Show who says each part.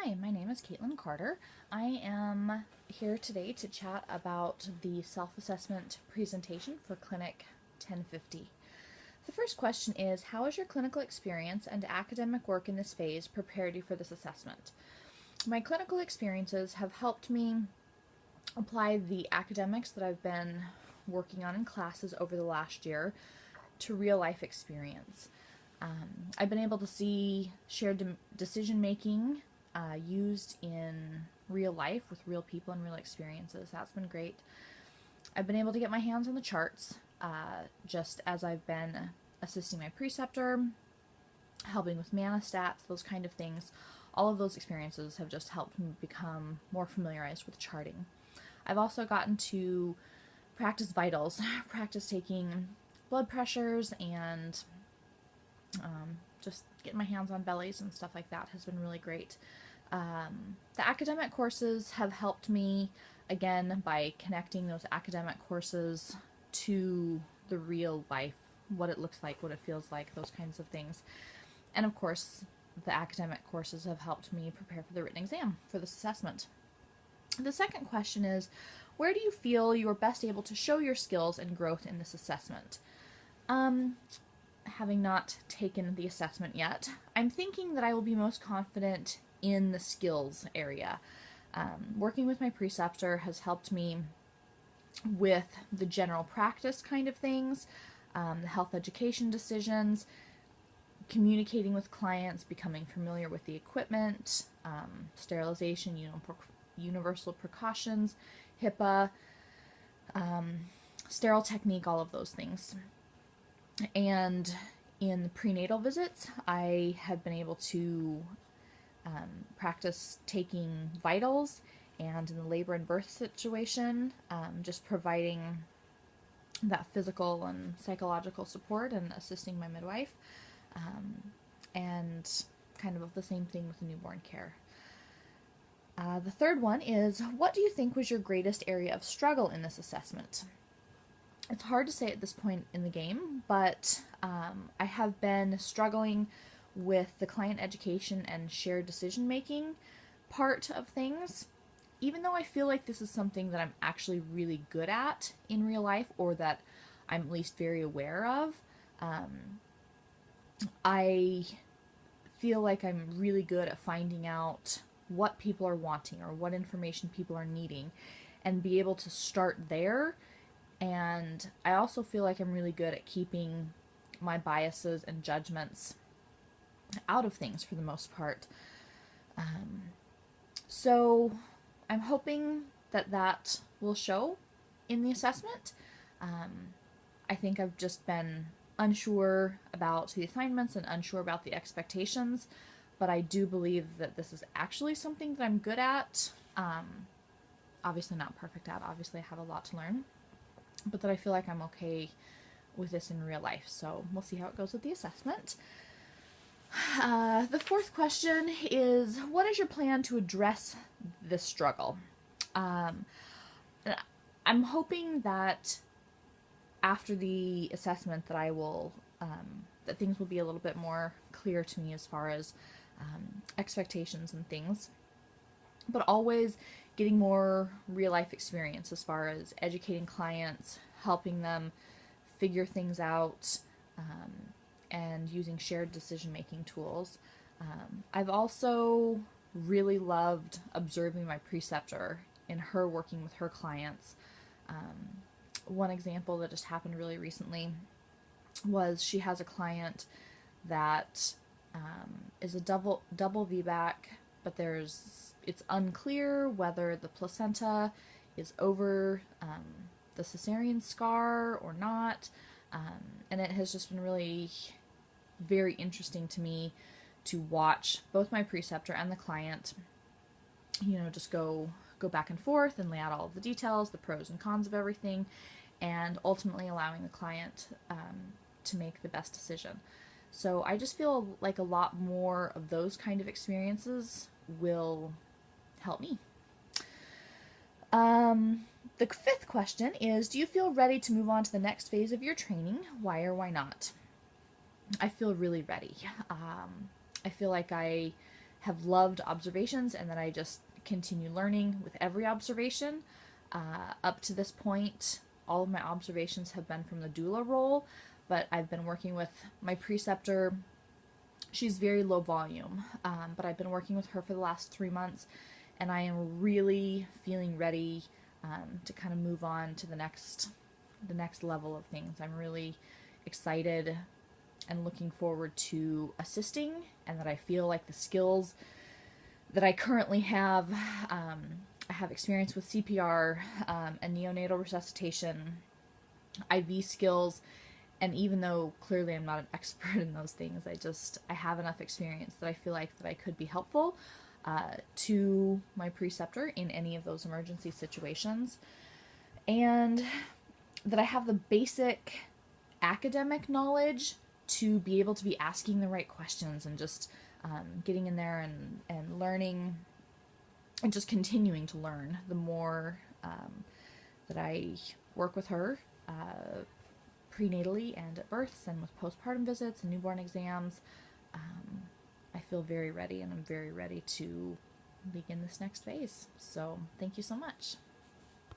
Speaker 1: Hi, my name is Caitlin Carter. I am here today to chat about the self-assessment presentation for Clinic 1050. The first question is, how has your clinical experience and academic work in this phase prepared you for this assessment? My clinical experiences have helped me apply the academics that I've been working on in classes over the last year to real life experience. I've been able to see shared decision making used in real life with real people and real experiences. That's been great. I've been able to get my hands on the charts just as I've been assisting my preceptor, helping with manistats, those kind of things. All of those experiences have just helped me become more familiarized with charting. I've also gotten to practice vitals, practice taking blood pressures, and just getting my hands on bellies and stuff like that has been really great. The academic courses have helped me, again, by connecting those academic courses to the real life, what it looks like, what it feels like, those kinds of things. And of course, the academic courses have helped me prepare for the written exam for this assessment. The second question is, where do you feel you are best able to show your skills and growth in this assessment? Having not taken the assessment yet, I'm thinking that I will be most confident in the skills area. Working with my preceptor has helped me with the general practice kind of things, the health education decisions, communicating with clients, becoming familiar with the equipment, sterilization, universal precautions, HIPAA, sterile technique, all of those things. And in the prenatal visits, I have been able to practice taking vitals, and in the labor and birth situation, just providing that physical and psychological support and assisting my midwife, and kind of the same thing with the newborn care. The third one is, what do you think was your greatest area of struggle in this assessment? It's hard to say at this point in the game, but I have been struggling with the client education and shared decision making part of things. Even though I feel like this is something that I'm actually really good at in real life, or that I'm at least very aware of, I feel like I'm really good at finding out what people are wanting or what information people are needing and be able to start there. And I also feel like I'm really good at keeping my biases and judgments out of things for the most part. So I'm hoping that that will show in the assessment. I think I've just been unsure about the assignments and unsure about the expectations, but I do believe that this is actually something that I'm good at. Obviously not perfect at, obviously I have a lot to learn, but that I feel like I'm okay with this in real life. So we'll see how it goes with the assessment. The fourth question is, what is your plan to address this struggle? I'm hoping that after the assessment that I will, that things will be a little bit more clear to me as far as expectations and things, but always getting more real life experience as far as educating clients, helping them figure things out, and using shared decision-making tools. I've also really loved observing my preceptor in her working with her clients. One example that just happened really recently was she has a client that is a double VBAC, but it's unclear whether the placenta is over the cesarean scar or not, and it has just been really very interesting to me to watch both my preceptor and the client, just go back and forth and lay out all of the details, the pros and cons of everything, and ultimately allowing the client to make the best decision. So I just feel like a lot more of those kind of experiences will help me. The fifth question is, do you feel ready to move on to the next phase of your training? Why or why not? I feel really ready. I feel like I have loved observations and that I just continue learning with every observation. Up to this point, all of my observations have been from the doula role, but I've been working with my preceptor. She's very low volume, but I've been working with her for the last 3 months, and I am really feeling ready to kind of move on to the next level of things. I'm really excited and looking forward to assisting, and that I feel like the skills that I currently have, I have experience with CPR and neonatal resuscitation, IV skills, and even though clearly I'm not an expert in those things, I have enough experience that I feel like that I could be helpful to my preceptor in any of those emergency situations, and that I have the basic academic knowledge to be able to be asking the right questions and just getting in there and learning and just continuing to learn the more that I work with her prenatally and at births and with postpartum visits and newborn exams. I feel very ready, and I'm very ready to begin this next phase. So thank you so much.